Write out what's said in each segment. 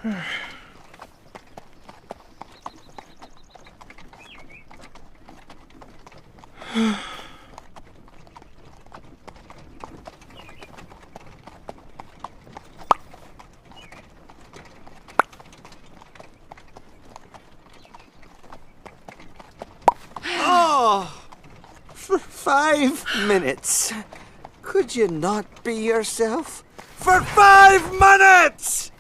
For 5 minutes. Could you not be yourself? For 5 minutes!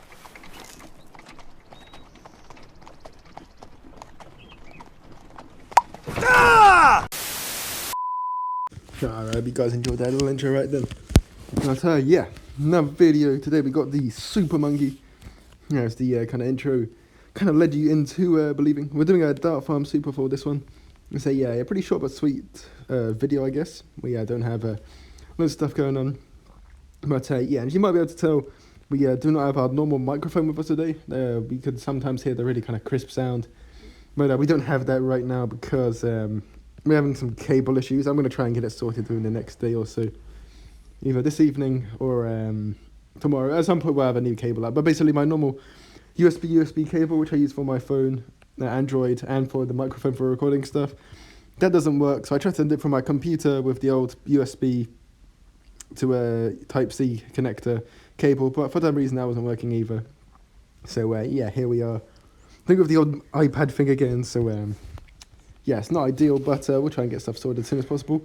Ah! Alright, I hope you guys enjoyed that little intro right then. But yeah, another video. Today we got the Super Monkey. Yeah, it's the kind of intro, kind of led you into believing. We're doing a Dart Farm Super for this one. It's a pretty short but sweet video, I guess. We don't have a lot of stuff going on. But yeah, as you might be able to tell, we do not have our normal microphone with us today. We could sometimes hear the really kind of crisp sound. But we don't have that right now because we're having some cable issues. I'm going to try and get it sorted during the next day or so. Either this evening or tomorrow. At some point we'll have a new cable out. But basically my normal USB cable, which I use for my phone, Android, and for the microphone for recording stuff, that doesn't work. So I tried to send it from my computer with the old USB to a Type-C connector cable. But for some reason that wasn't working either. So yeah, here we are. I think with the old iPad thing again. So yeah, it's not ideal, but we'll try and get stuff sorted as soon as possible.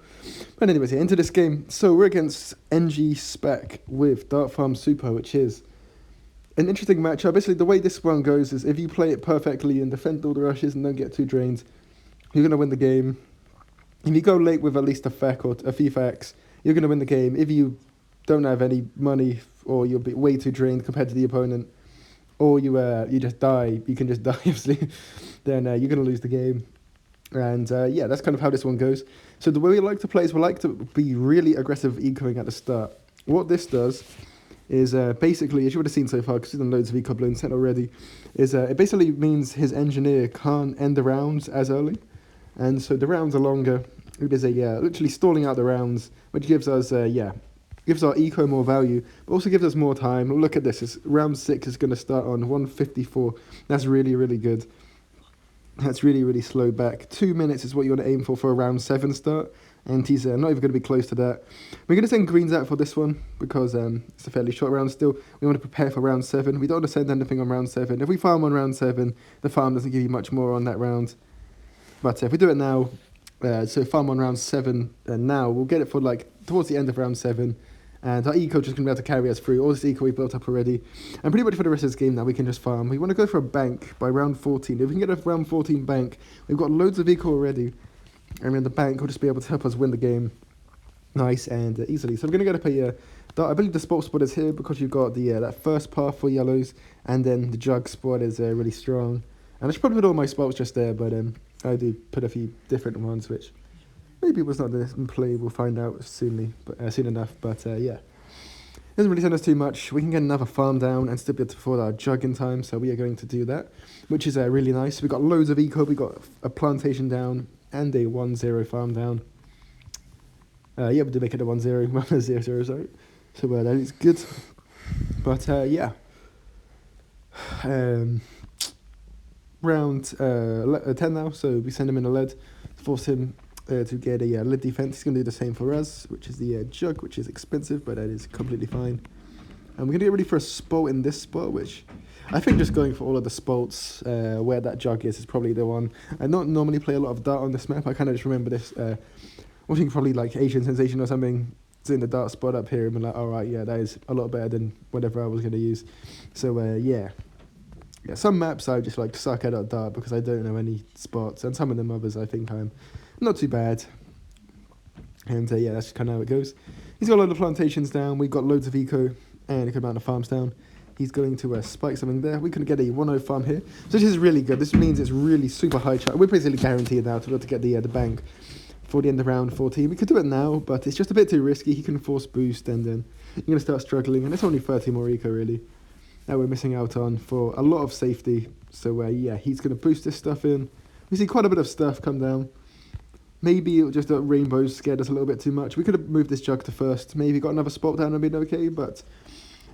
But anyways, yeah, into this game. So we're against EnjoyMusic with Dart Farm Super, which is an interesting matchup. Basically, the way this one goes is if you play it perfectly and defend all the rushes and don't get too drained, you're going to win the game. If you go late with at least a feck or a few facts, you're going to win the game. If you don't have any money or you'll be way too drained compared to the opponent, or you just die, you can just die, obviously, then you're going to lose the game. And yeah, that's kind of how this one goes. So the way we like to play is we like to be really aggressive ecoing at the start. What this does is basically, as you would have seen so far, because we've done loads of eco Bloons set already, is it basically means his engineer can't end the rounds as early. And so the rounds are longer. It is literally stalling out the rounds, which gives us, gives our eco more value, but also gives us more time. Look at this, round 6 is going to start on 154. That's really, really good. That's really, really slow back. 2 minutes is what you want to aim for a round 7 start. And he's not even going to be close to that. We're going to send greens out for this one because it's a fairly short round still. We want to prepare for round 7. We don't want to send anything on round 7. If we farm on round 7, the farm doesn't give you much more on that round. But if we do it now, so farm on round 7 now, we'll get it for like towards the end of round 7. And our eco just going to be able to carry us through. All this eco we built up already. And pretty much for the rest of this game now, we can just farm. We want to go for a bank by round 14. If we can get a round 14 bank, we've got loads of eco already. And then the bank will just be able to help us win the game nice and easily. So we're going to get up I believe the spot is here because you've got the that first path for yellows, and then the jug spot is really strong. And I should probably put all my spots just there, but I do put a few different ones, which maybe was not in play. We'll find out soon enough. But yeah, doesn't really send us too much. We can get another farm down and still be able to afford our jug in time, so we are going to do that, which is really nice. We've got loads of eco. We've got a plantation down and a 1-0 farm down. Yeah, we did make it a 1-0, 1-0, sorry. So that is good. But yeah, round 10 now. So we send him in a lead, force him to get a lead defense. He's going to do the same for us, which is the jug, which is expensive, but that is completely fine. And we're going to get ready for a spot in this spot, which I think just going for all of the spots where that jug is probably the one. I don't normally play a lot of dart on this map. I kind of just remember this, watching probably like Asian Sensation or something, seeing the dart spot up here and be like, alright, yeah, that is a lot better than whatever I was going to use. So yeah, some maps I just like to suck at dart because I don't know any spots, and some of them others I think I'm not too bad. And yeah, that's kind of how it goes. He's got a load of plantations down, we've got loads of eco, and a good amount of farms down. He's going to spike something there. We can get a 1-0 farm here. So this is really good. This means it's really super high chance. We're basically guaranteed now to be able to get the bank for the end of round 14. We could do it now, but it's just a bit too risky. He can force boost, and then you're going to start struggling. And it's only 30 more eco, really, that we're missing out on for a lot of safety. So yeah, he's going to boost this stuff in. We see quite a bit of stuff come down. Maybe it just rainbows scared us a little bit too much. We could have moved this jug to first. Maybe got another spot down and been okay, but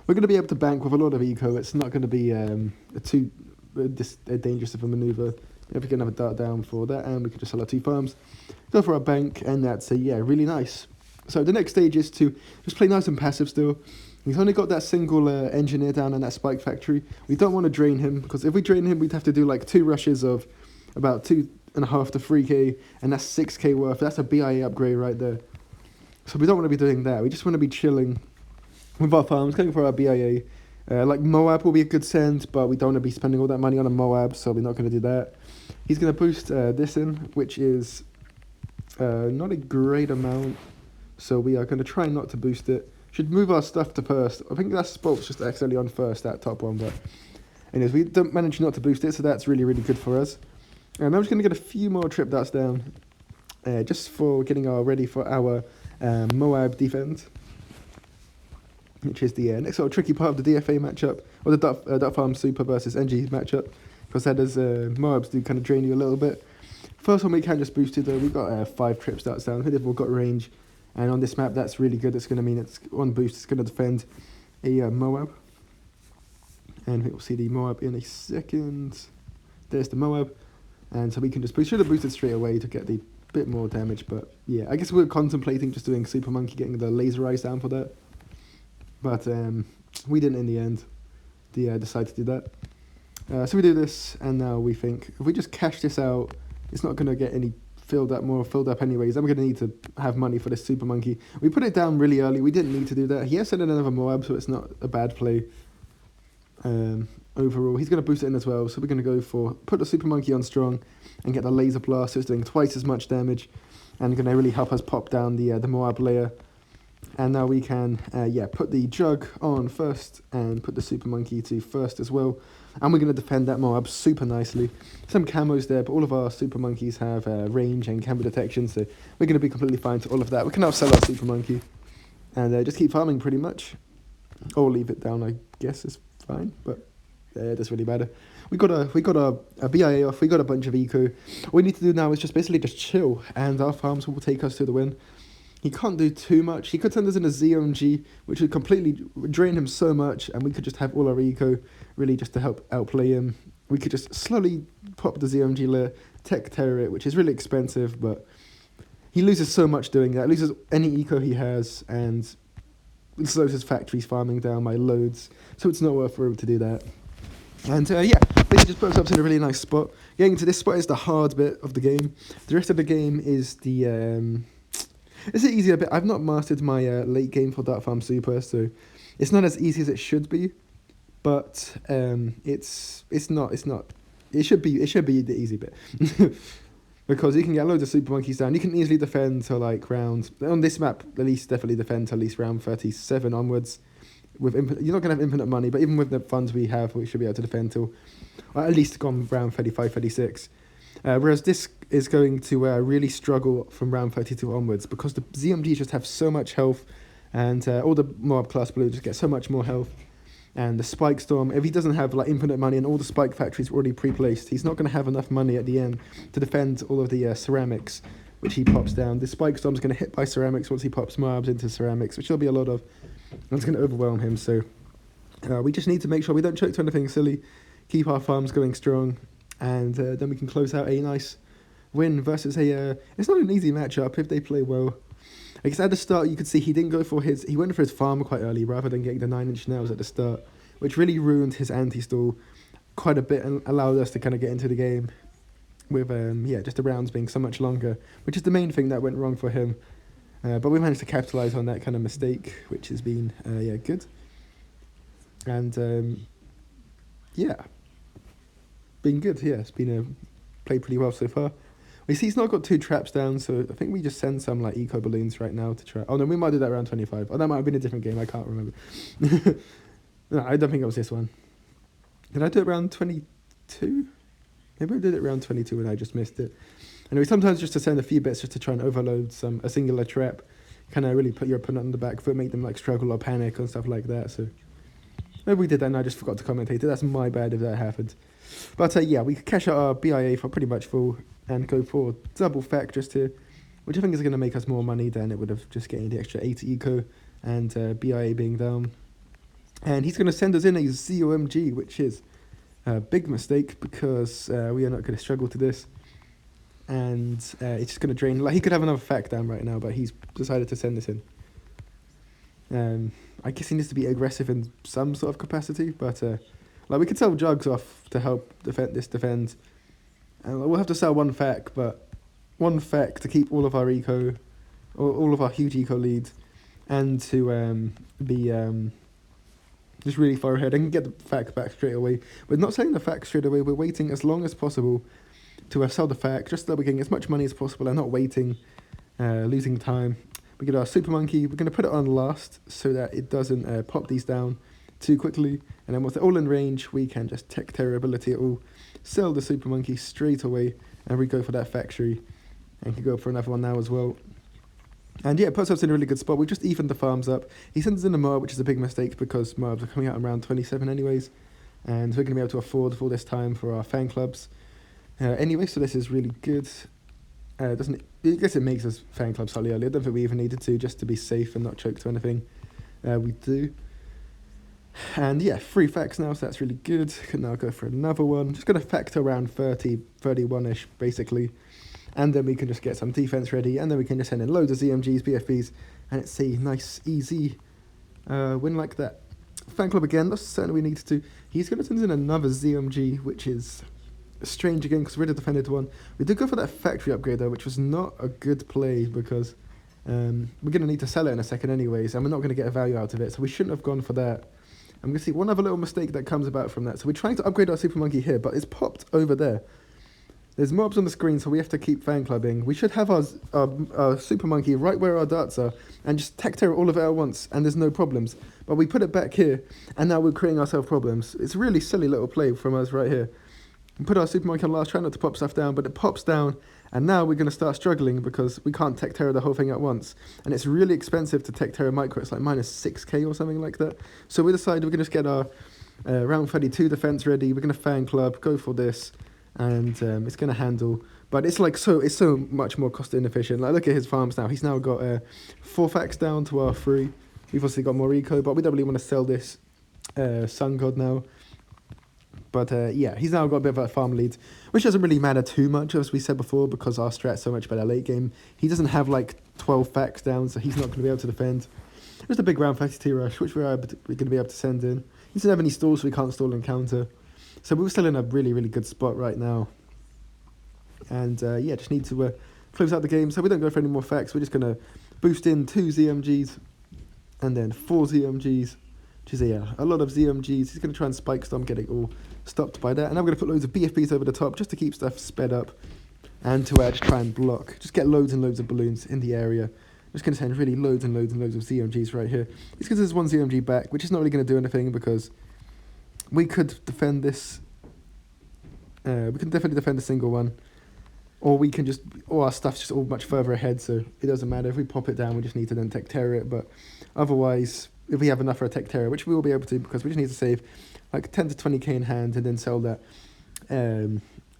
we're going to be able to bank with a lot of eco. It's not going to be too dangerous of a maneuver. If we can have a dart down for that, and we can just sell our 2 farms, go for our bank, and that's really nice. So the next stage is to just play nice and passive still. He's only got that single engineer down in that spike factory. We don't want to drain him, because if we drain him, we'd have to do like 2 rushes of about 2.5 to 3k, and that's 6k worth. That's a BIA upgrade right there. So we don't want to be doing that. We just want to be chilling with our farms, going for our BIA. Like Moab will be a good send, but we don't want to be spending all that money on a Moab, so we're not going to do that. He's going to boost this in, which is not a great amount, so we are going to try not to boost it. Should move our stuff to first. I think that spot's just accidentally on first, that top one, but anyways, we don't manage not to boost it, so that's really, really good for us. And I'm just going to get a few more trip darts down, just for getting ready for our Moab defense, which is the next sort of tricky part of the DFA matchup, or the Dart Farm Super versus NG matchup, because that does, Moabs do kind of drain you a little bit. First one we can just boost it though, we've got 5 trip darts down, we've all got range, and on this map that's really good. It's going to mean it's on boost, it's going to defend a Moab, and we'll see the Moab in a second. There's the Moab, and so we can just boost, should have boosted straight away to get the bit more damage, but yeah, I guess we're contemplating just doing Super Monkey, getting the laser eyes down for that, but we didn't in the end decide to do that. So we do this, and now we think if we just cash this out, it's not going to get any filled up anyways, then we're going to need to have money for this Super Monkey. We put it down really early, we didn't need to do that. He has sent in another Moab, so it's not a bad play overall. He's going to boost it in as well, so we're going to go for put the Super Monkey on strong and get the laser blast, so it's doing twice as much damage and going to really help us pop down the Moab layer. And now we can put the Jug on first and put the Super Monkey to first as well, and we're going to defend that Moab super nicely. Some camos there, but all of our Super Monkeys have range and camo detection, so we're going to be completely fine to all of that. We can now sell our Super Monkey and just keep farming pretty much, or leave it down, I guess is fine, but it doesn't really matter. We got a BIA off, we got a bunch of eco. All we need to do now is just basically just chill, and our farms will take us to the win. He can't do too much. He could send us in a ZMG, which would completely drain him so much, and we could just have all our eco, really just to help outplay him. We could just slowly pop the ZMG layer, tech terror it, which is really expensive, but he loses so much doing that. Loses any eco he has, and slows his factories farming down by loads, so it's not worth for him to do that. And basically just puts us in a really nice spot. Getting into this spot is the hard bit of the game. The rest of the game is the it's an easier bit. I've not mastered my late game for Dart Farm Super, so it's not as easy as it should be. But it's not. It should be the easy bit. Because you can get loads of Super Monkeys down. You can easily defend to like round, on this map at least, definitely defend to at least round 37 onwards. You're not going to have infinite money, but even with the funds we have, we should be able to defend till at least gone round 35, 36. Whereas this is going to really struggle from round 32 onwards, because the ZMGs just have so much health, and all the Moab class blue just get so much more health. And the Spike Storm, if he doesn't have like infinite money and all the Spike factories already pre-placed, he's not going to have enough money at the end to defend all of the ceramics, which he pops down. The Spike Storm's going to hit by ceramics once he pops Moabs into ceramics, which there'll be a lot of, and it's going to overwhelm him. So we just need to make sure we don't choke to anything silly, keep our farms going strong, and then we can close out a nice win versus it's not an easy matchup if they play well. I guess at the start you could see he went for his farm quite early rather than getting the 9-inch nails at the start, which really ruined his anti-stall quite a bit and allowed us to kind of get into the game with just the rounds being so much longer, which is the main thing that went wrong for him. But we managed to capitalise on that kind of mistake, which has been good. And been good. Yeah, it's been played pretty well so far. We see he's not got 2 traps down, so I think we just send some like eco balloons right now to try. Oh no, we might do that around 25. Oh, that might have been a different game. I can't remember. No, I don't think it was this one. Did I do it around 22? Maybe I did it around 22 and I just missed it. Anyway, sometimes just to send a few bits just to try and overload a singular trap, kind of really put your opponent on the back foot, make them like struggle or panic and stuff like that. So maybe we did that and I just forgot to commentate it. That's my bad if that happened. But we could cash out our BIA for pretty much full and go for double fact just here, which I think is going to make us more money than it would have just getting the extra 80 eco and BIA being down. And he's going to send us in a ZOMG, which is a big mistake because we are not going to struggle to this. And it's just going to drain. Like, he could have another fact down right now, but he's decided to send this in. I guess he needs to be aggressive in some sort of capacity, but like, we could sell Jugs off to help defend. And we'll have to sell one fact, but one fact to keep all of our eco, or all of our huge eco leads, and to be just really far ahead and get the fact back straight away. We're not selling the fact straight away. We're waiting as long as possible to sell the fact, just so that we're getting as much money as possible and not waiting, losing time. We get our Super Monkey. We're going to put it on last so that it doesn't pop these down too quickly. And then once they're all in range, we can just tech terror ability it all, sell the Super Monkey straight away, and we go for that factory. And can go for another one now as well. And yeah, it puts us in a really good spot. We just evened the farms up. He sends in a mob, which is a big mistake because mobs are coming out around 27 anyways. And we're going to be able to afford for this time for our fan clubs. Anyway, so this is really good. I guess it makes us fan clubs slightly early. I don't think we even needed to, just to be safe and not choke to anything. We do. And yeah, 3 facts now, so that's really good. Can now go for another one. Just going to factor around 30, 31-ish, basically. And then we can just get some defense ready, and then we can just send in loads of ZMGs, BFBs, and it's a nice, easy win like that. Fan club again, that's certainly we need to. He's going to send in another ZMG, which is strange again, because we already defended one. We did go for that factory upgrade, though, which was not a good play, because we're going to need to sell it in a second anyways, and we're not going to get a value out of it, so we shouldn't have gone for that. I'm going to see one other little mistake that comes about from that. So we're trying to upgrade our Super Monkey here, but it's popped over there. There's mobs on the screen, so we have to keep fan clubbing. We should have our Super Monkey right where our darts are, and just tech terror all of it at once, and there's no problems. But we put it back here, and now we're creating ourselves problems. It's a really silly little play from us right here. We put our Super Monkey on last, try not to pop stuff down, but it pops down, and now we're going to start struggling because we can't tech terror the whole thing at once. And it's really expensive to tech terror micro. It's like minus 6k or something like that. So we decided we're going to just get our round 32 defense ready. We're going to fan club, go for this. And it's going to handle, but it's like it's so much more cost inefficient. Like, look at his farms now. He's now got 4 facts down to our 3. We've obviously got more eco, but we don't really want to sell this Sun God now. But yeah, he's now got a bit of a farm lead, which doesn't really matter too much, as we said before, because our strat's so much better late game. He doesn't have like 12 facts down, so he's not going to be able to defend. Just a big round 32 rush, which we're going to be able to send in. He doesn't have any stalls, so we can't stall and counter. So we're still in a really, really good spot right now. And yeah, just need to close out the game. So we don't go for any more facts. We're just going to boost in 2 ZMGs and then 4 ZMGs, which is a lot of ZMGs. He's going to try and spike storm, get it all stopped by that. And I'm going to put loads of BFBs over the top just to keep stuff sped up and to just try and block. Just get loads and loads of balloons in the area. Just going to send really loads and loads and loads of ZMGs right here. It's because there's 1 ZMG back, which is not really going to do anything because we could defend this. We can definitely defend a single one, or we can or our stuff's just all much further ahead, so it doesn't matter. If we pop it down, we just need to then tech terror it. But otherwise, if we have enough for a tech terror, which we will be able to, because we just need to save like 10 to 20k in hand and then sell that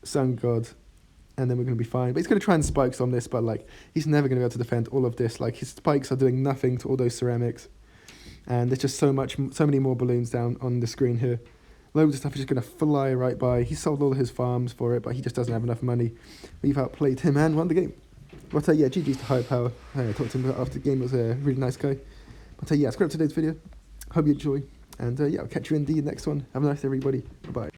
Sun God, and then we're going to be fine. But he's going to try and spikes on this, but like he's never going to be able to defend all of this. Like, his spikes are doing nothing to all those ceramics, and there's just so many more balloons down on the screen here. Loads of stuff is just going to fly right by. He sold all of his farms for it, but he just doesn't have enough money. We've outplayed him and won the game. But yeah, GG's to High Power. I talked to him after the game. He was a really nice guy. But yeah, subscribe to today's video. Hope you enjoy. And yeah, I'll catch you in the next one. Have a nice day, everybody. Bye-bye.